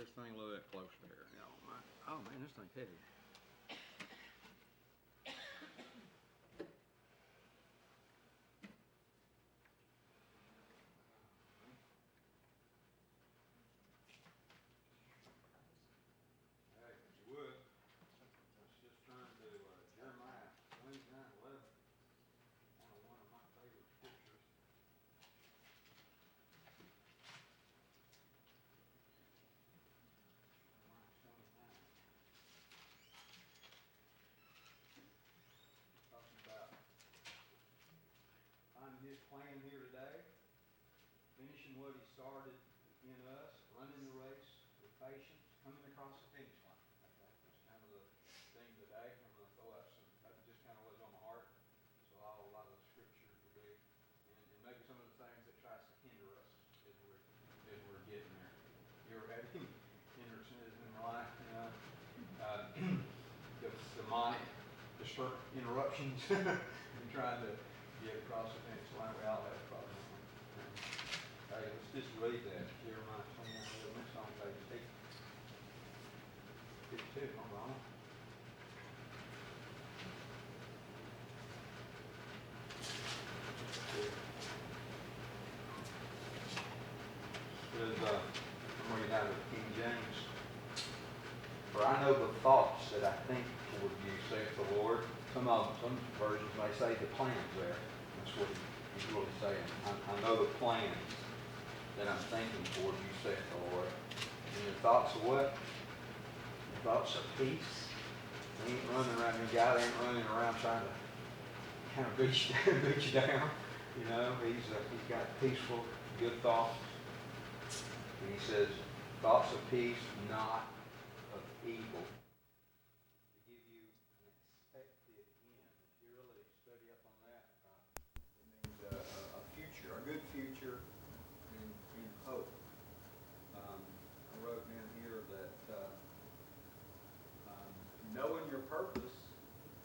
this thing a little bit closer there. You know, oh man, this thing's heavy. Hey, if you would, let's just turn to Jeremiah 29:11. One of my favorite scriptures. Jeremiah 29. Talking about finding his plan here today, finishing what he started in us, running the race with patience, coming across the finish line. That's kind of the theme today. I'm going to throw out some, that just kind of was on my heart. So a lot of the scriptures will be, and maybe some of the things that tries to hinder us as we're getting there. You ever had any hindrances in your life? You know, the demonic interruptions and trying to get across the finish line. We all have a problem. Hey, let's just read that. Jeremiah 29:11. It's on page 52. I'm wrong. I'm reading out of King James. For I know the thoughts that I think toward you, saith the Lord. Some versions may say the plans there. That's what he's really saying. I know the plans that I'm thinking toward you, saith the Lord. And your thoughts of what? Your thoughts of peace. He ain't running around, the guy ain't running around trying to kind of beat you down. You know, he's got peaceful, good thoughts. And he says, thoughts of peace, not of evil, to give you an expected end. If you really study up on that, it means a future, a good future in hope. I wrote down here that knowing your purpose,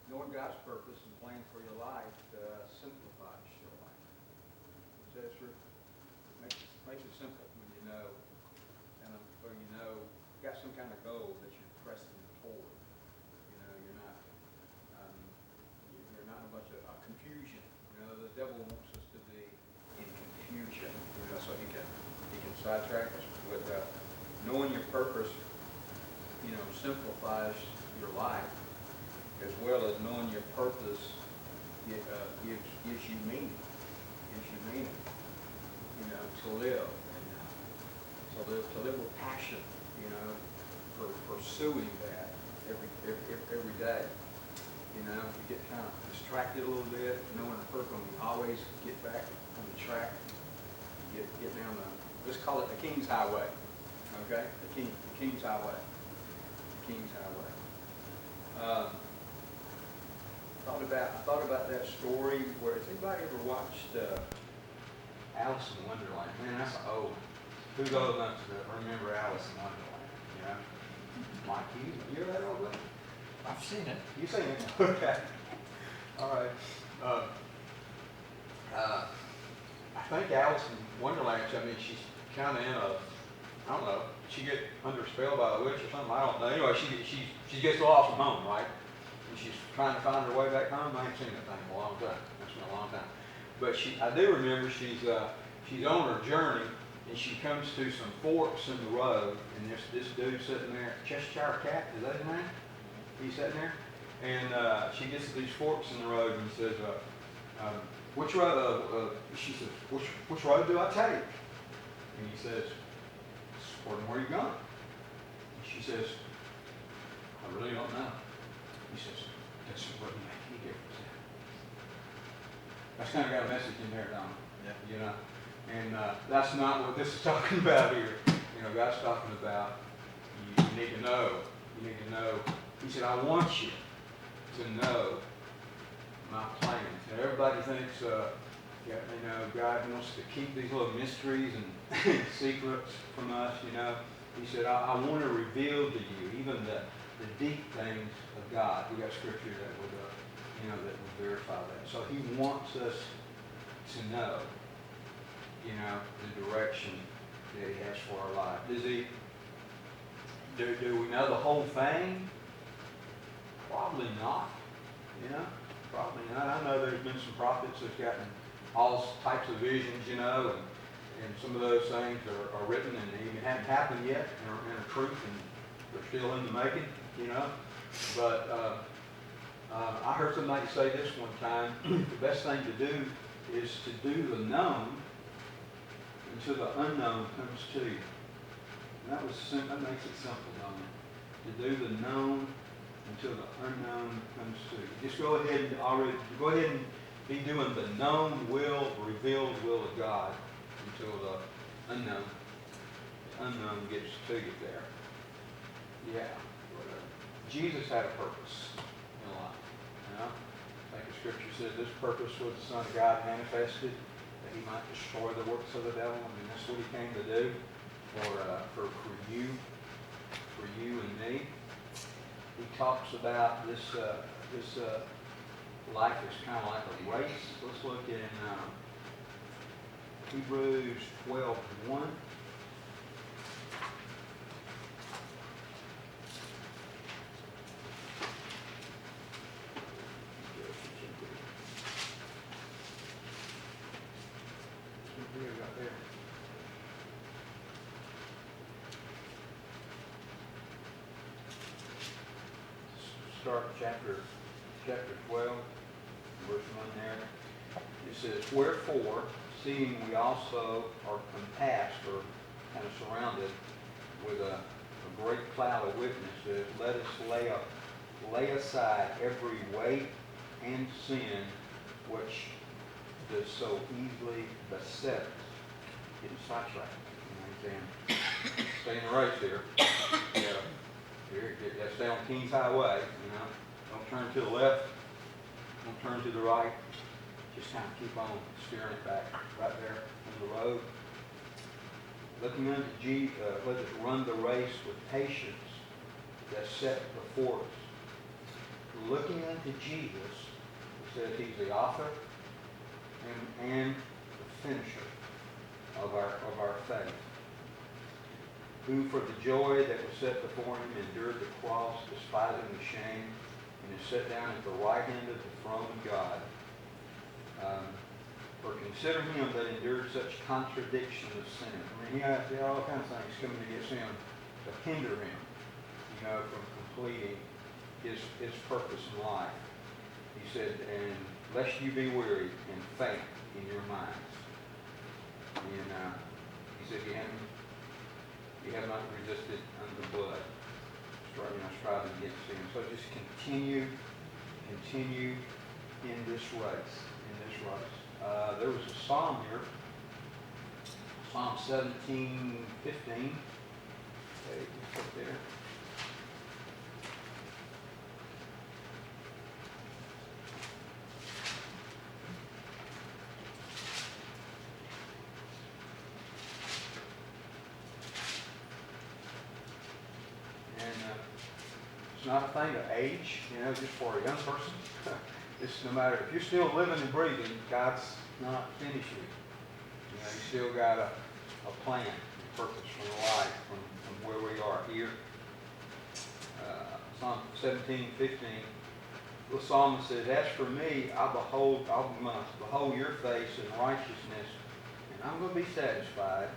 knowing God's purpose and plan for your life simplifies your life. So it's makes it simple when you know. Or you know, got some kind of goal that you're pressing toward. You know, you're not a bunch of confusion. You know, the devil wants us to be in confusion. You know, so he can sidetrack us. With knowing your purpose, you know, simplifies your life, as well as knowing your purpose gives you meaning. Gives you meaning. You know, to live. To live with passion, you know, for pursuing that every day. You know, you get kind of distracted a little bit, knowing the purpose, you always get back on the track, get down let's call it the King's Highway, okay? The King's Highway. The King's Highway. I thought about that story where, has anybody ever watched Alice in Wonderland? Man, that's old. Who's old enough to remember Alice in Wonderland? You know? Mike, you ever that old one? I've seen it. You've seen it? Okay. All right. I think Alice in Wonderland, I mean, she's kind of in a, I don't know, she get under a spell by a witch or something, I don't know. Anyway, she gets lost from home, right? And she's trying to find her way back home. I ain't seen that thing in a long time. That's been a long time. But I do remember she's on her journey, and she comes to some forks in the road, and there's this dude sitting there, Cheshire Cat, is that his name? He's sitting there, and she gets to these forks in the road, and he says, which road, she says, which road do I take? And he says, according to where you're going. And she says, I really don't know. He says, that's what make any difference. That's kind of got a message in there, Don. Yeah. You know? And that's not what this is talking about here. You know, God's talking about you need to know. You need to know. He said, I want you to know my plans. Now, everybody thinks, you know, God wants to keep these little mysteries and secrets from us, you know. He said, I want to reveal to you even the deep things of God. We got scripture that would, you know, that would verify that. So he wants us to know, you know, the direction that he has for our life. Does he Do we know the whole thing? Probably not. You know, probably not. I know there's been some prophets that's gotten all types of visions, you know, and some of those things are written and they even haven't happened yet and are truth and they're still in the making, you know. But I heard somebody say this one time, the best thing to do is to do the known until the unknown comes to you. And that makes it simple, don't it? To do the known until the unknown comes to you. Just go ahead and be doing the known will, revealed will of God until the unknown gets to you there. Yeah, whatever. Jesus had a purpose in life. You know? Like the scripture says, this purpose was the Son of God manifested, that he might destroy the works of the devil. I mean, that's what he came to do for you and me. He talks about this life is kind of like a race. Let's look in Hebrews 12:1. Right there. Start chapter 12, verse 1 there. It says, wherefore, seeing we also are compassed, or kind of surrounded with a great cloud of witnesses, let us lay aside every weight and sin which does so easily beset us. Getting sidetracked. You know what I'm saying? Stay in the race here. Yeah, stay on King's Highway, you know. Don't turn to the left. Don't turn to the right. Just kind of keep on steering it back right there on the road. Looking unto Jesus, let us run the race with patience that's set before us. Looking unto Jesus, it says he's the author and the finisher of our faith, who for the joy that was set before him endured the cross, despising the shame, and is set down at the right hand of the throne of God. For consider him that endured such contradiction of sin. I mean, he had all kinds of things coming against him to hinder him, you know, from completing his purpose in life. He said, and lest you be weary and faint in your minds. And he said, you have not resisted unto blood, striving against sin. So just continue in this race. There was a psalm here, Psalm 17:15. Okay, it's up there. It's not a thing of age, you know, just for a young person. It's no matter, if you're still living and breathing, God's not finished with you. You know, you still got a plan, a purpose for your life from where we are here. Psalm 17:15, the psalmist says, as for me, I must behold your face in righteousness, and I'm going to be satisfied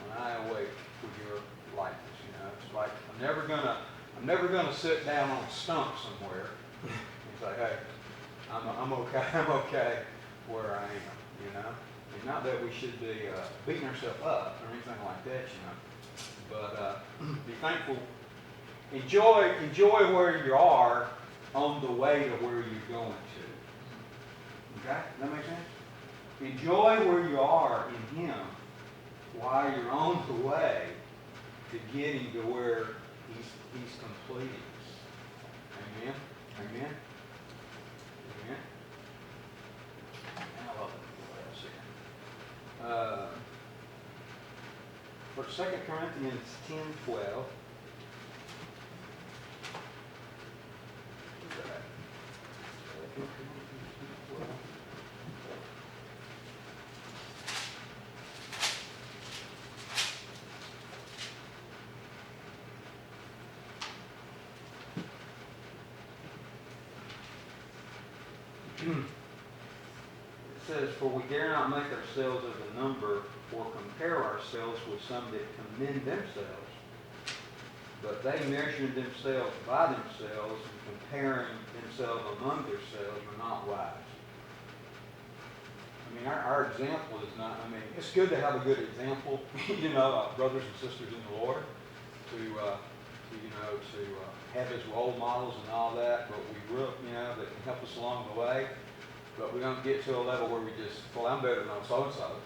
when I awake with your likeness. You know, it's like I'm never gonna sit down on a stump somewhere and say, hey, I'm okay where I am, you know. And not that we should be beating ourselves up or anything like that, you know. But be thankful. Enjoy where you are on the way to where you're going to. Okay? Does that make sense? Enjoy where you are in Him while you're on the way to getting to where He's completing us. Amen? Amen? Amen? And I love it. What else here? For 2 Corinthians 10:12. It says, "For we dare not make ourselves of the number, or compare ourselves with some that commend themselves. But they measuring themselves by themselves and comparing themselves among themselves are not wise." I mean, our example is not, I mean, it's good to have a good example, brothers and sisters in the Lord, to have as role models and all that, but we will, that can help us along the way. But we don't get to a level where we just, well, I'm better than so-and-so.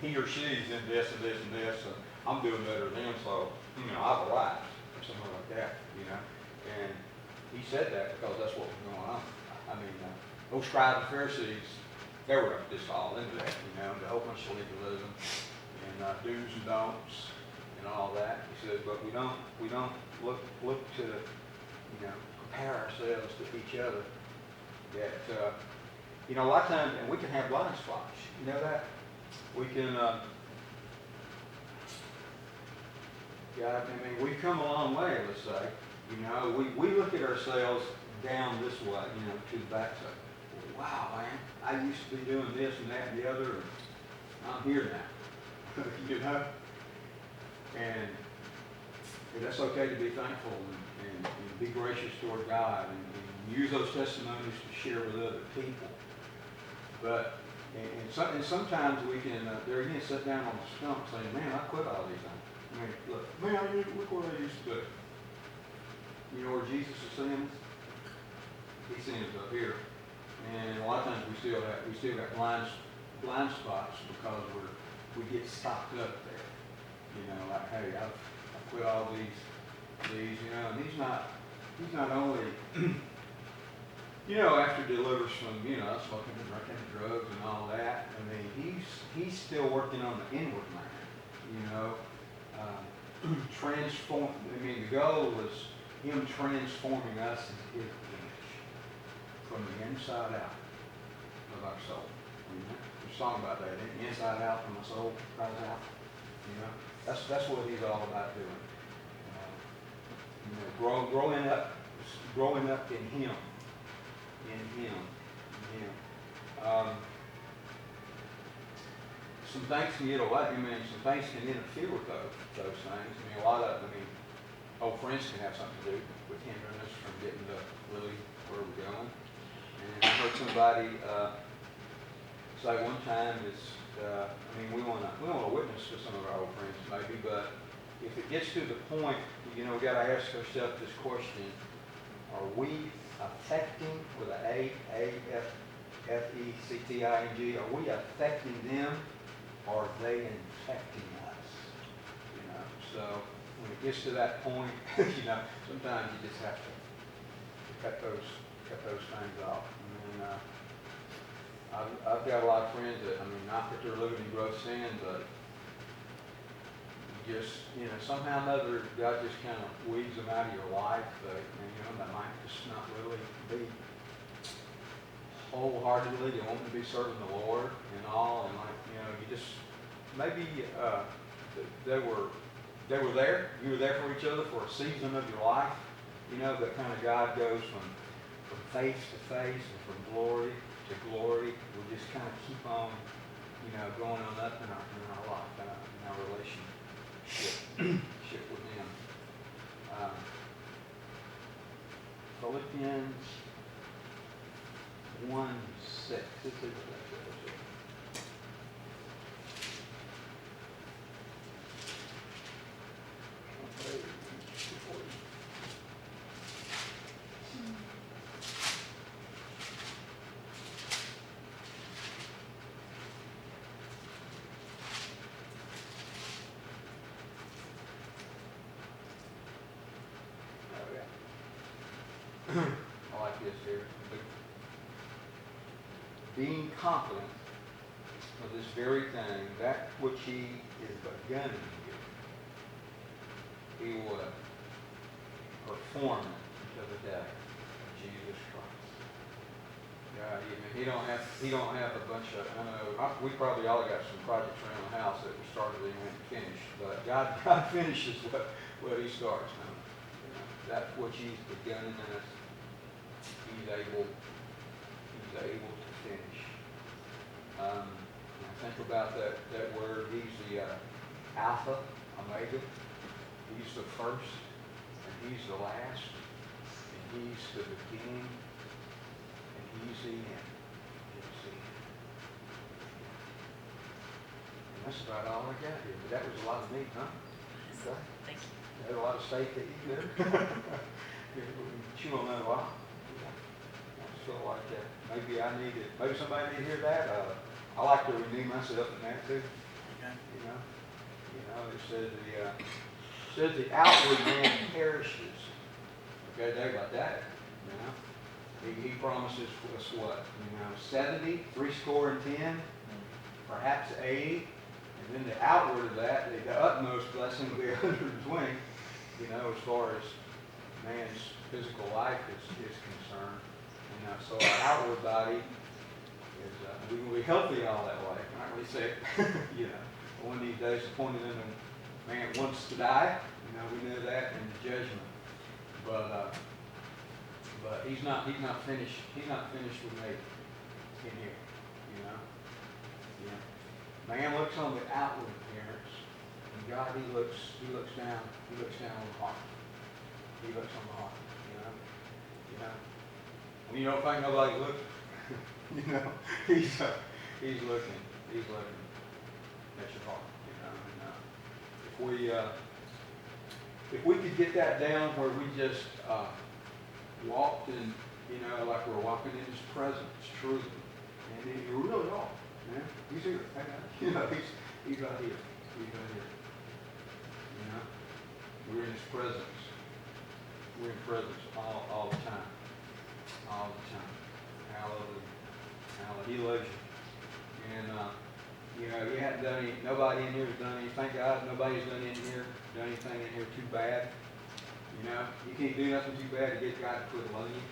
He or she's in this and this and this, and I'm doing better than them, so, I've arrived, or something like that, And he said that because that's what was going on. I mean, those scribes and Pharisees, they were just all into that, the whole bunch of legalism and do's and don'ts and all that. He said, but we don't look to, compare ourselves to each other. That, a lot of times, and we can have blind spots. You know that? We can, we've come a long way, let's say. We look at ourselves down this way, to the backside. Wow, man, I used to be doing this and that and the other, and I'm here now. And that's okay to be thankful and be gracious toward God and use those testimonies to share with other people. But and sometimes we can there again sit down on the stump saying, "Man, I quit all these things. I mean, look what I used to do." You know where Jesus is seeing us? He's seeing us up here. And a lot of times we still got blind spots because we get stopped up there. Like, hey, I've quit all these, and he's not only, after deliverance from, smoking and drinking and drugs and all that. I mean, he's still working on the inward man, transform. I mean, the goal was him transforming us into his image from the inside out of our soul. There's a song about that, the inside out from the soul cries out. That's what he's all about doing. Growing up in him. Some things can get away. Some things can interfere with those things. Old friends can have something to do with hindering us from getting to really where we're going. And I heard somebody say one time, we want to witness to some of our old friends maybe, but if it gets to the point, we got to ask ourselves this question: are we affecting, with an A-F-E-C-T-I-N-G, are we affecting them, or are they infecting us? So when it gets to that point, sometimes you just have to cut those things off. I've got a lot of friends that, not that they're living in gross sin, but just, somehow or another, God just kind of weeds them out of your life. That might just not really be wholeheartedly. They want to be serving the Lord and all, and you just, maybe they were there. You were there for each other for a season of your life. That kind of God goes from face to face and from glory to glory. We just kind of keep on, going on up in our life, in our relationship with Him. Philippians 1:6. Let's see what that says. I like this here. Being confident of this very thing, that which He is begun in you, He will perform it until the day of Jesus Christ. God, He don't have a bunch of. We probably all got some projects around the house that we started and went and finished, but God finishes what He starts. That which He's begun in us, he's able to finish. When I think about that word, he's the Alpha, Omega. He's the first, and he's the last, and he's the beginning, and he's the end. He's the end. And that's about all I got here. But that was a lot of meat, huh? Okay. Thank you. You had a lot of steak to eat there. Chew on that a lot. I just feel like that. Maybe somebody need to hear that. I like to renew myself in that too. Okay. It says the outward man perishes. Okay, think about that. He promises us what? 70, 10, perhaps 80. And then the outward of that, the utmost blessing will be 120, as far as man's physical life is concerned. So our outward body is, we will be healthy all that way. I'm not really sick, One of these days, appointed in a man wants to die, we know that in the judgment. But he's not finished. He's not finished with me in here, Man looks on the outward appearance, and God, He looks down on the heart. He looks on the heart, When you don't think nobody's looking, He's looking at your heart, And if we could get that down where we just walked in, like we're walking in His presence, truly, and then you really are. Yeah, He's here. He's right here. He's right here. We're in His presence. We're in presence all the time. All the time. Hallelujah. Hallelujah. He loves you. And you haven't done any. Nobody in here has done anything. Thank God, nobody's done anything in here too bad. You can't do nothing too bad to get God to quit loving you.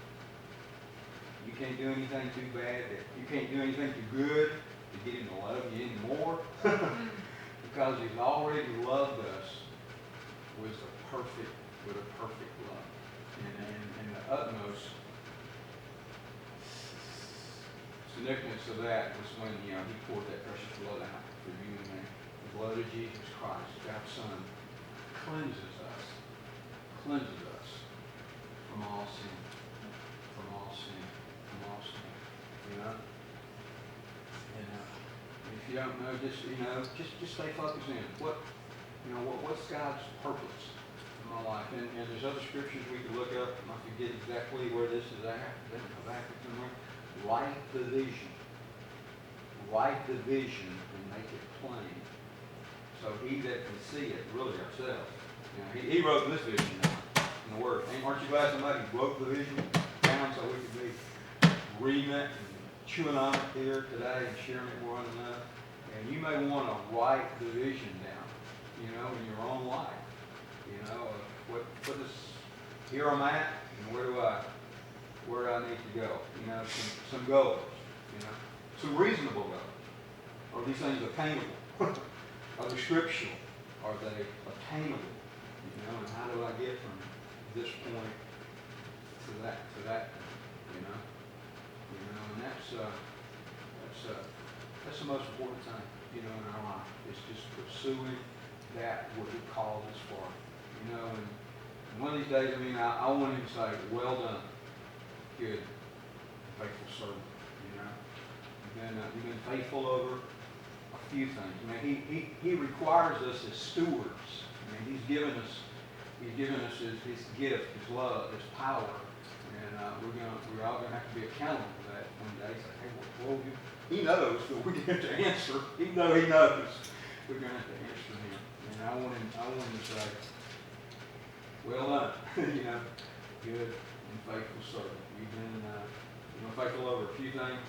You can't do anything too bad. You can't do anything too good to get Him to love you anymore. Because He's already loved us with a perfect love. And the utmost significance of that was when He poured that precious blood out for you and me. The blood of Jesus Christ, God's Son, cleanses us from all sin. And if you don't know, just stay focused in. What's God's purpose in my life? And there's other scriptures we could look up. I forget exactly where this is at. Then go back to somewhere. Write the vision. Write the vision and make it plain. So he that can see it, really ourselves. He wrote this vision down in the Word. Aren't you glad somebody wrote the vision down so we could be reading it and chewing on it here today and sharing it with one another? And you may want to write the vision down, in your own life. What is, here I'm at, and where do I need to go? Some goals, some reasonable goals. Are these things attainable? Are they scriptural? Are they attainable? And how do I get from this point to that point, and that's the most important thing, in our life. It's just pursuing that what He called us for, and one of these days, I want Him to say, well done, good, faithful servant, You've been faithful over a few things. He requires us as stewards. He's given us his gift, His love, His power, and we're all gonna have to be accountable for that one day. Say, hey, He knows, but we're gonna have to answer. Even though He knows, we're gonna have to answer Him. And I want him to say, well done, good and faithful servant. You've been faithful over a few things.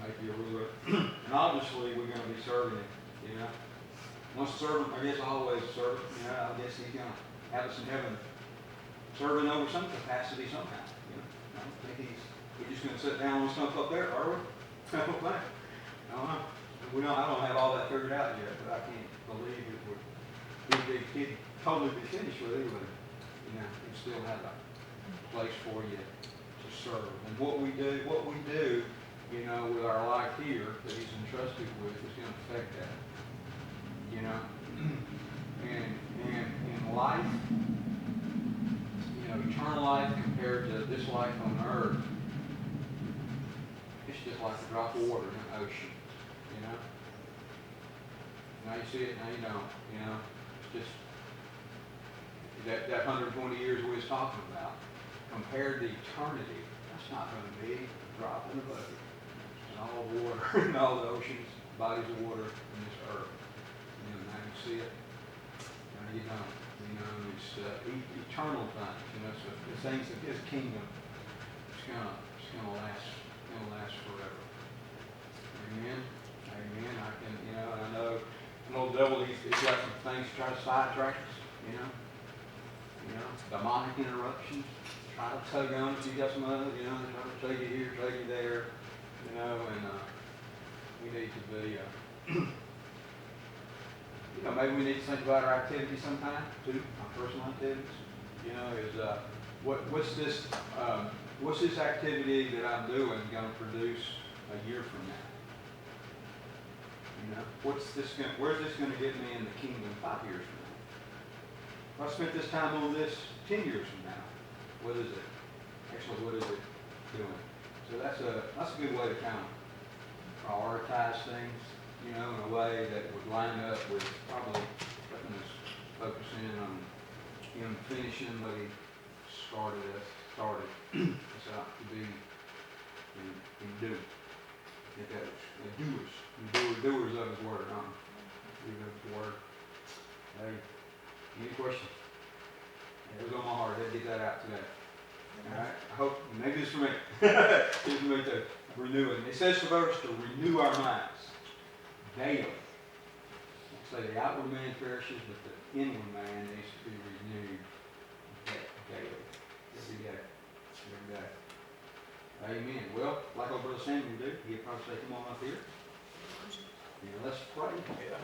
Make you a ruler. And obviously, we're going to be serving Him. Once a servant, I guess always a servant. I guess He's going to have us in heaven serving over some capacity somehow. I don't think we're just going to sit down and stump up there, are we? I don't think. I don't know. I don't have all that figured out yet, but I can't believe it would. He'd totally be finished with it, but he'd still have a place for you to serve. And what we do, you know, with our life here that He's entrusted with is going to affect that. You know, and in life, you know, eternal life compared to this life on earth, it's just like a drop of water in an ocean. You know. Now you see it, now you don't. You know, it's just that 120 years we was talking about, compared to eternity, that's not going to be a drop in the bucket. And all the water, and all the oceans, bodies of water in this earth. You know, now you see it, now you don't. You know, it's eternal things. You know, so the things of His kingdom, it's gonna last forever. Amen. Amen. I can, you know, and I know the old devil, he's got some things to try to sidetrack us. You know, demonic interruptions, try to tug on if you got some other, you know, they try to tug you here, tug you there, you know, and we need to be, you know, maybe we need to think about our activities sometime too, our personal activities. You know, is what's this activity that I'm doing going to produce a year from now? You know, where's this going to get me in the kingdom 5 years from now? If I spent this time on this 10 years from now, what is it? Actually, what is it doing? So that's a good way to kind of prioritize things, you know, in a way that would line up with probably letting us focus in on Him finishing what He started. It's out to be and do. Get that doers of His word, huh? Doers of His word. Hey. Any questions? It was on my heart. I had to get that out today. All right. I hope maybe it's for me. It's for me to renew it. It says the verse to renew our minds daily. Say the outward man perishes, but the inward man needs to be renewed daily. Every day. Every day. Amen. Well, like our brother Samuel did, he'd probably say, "Come on up here. You know, let's pray." Yeah.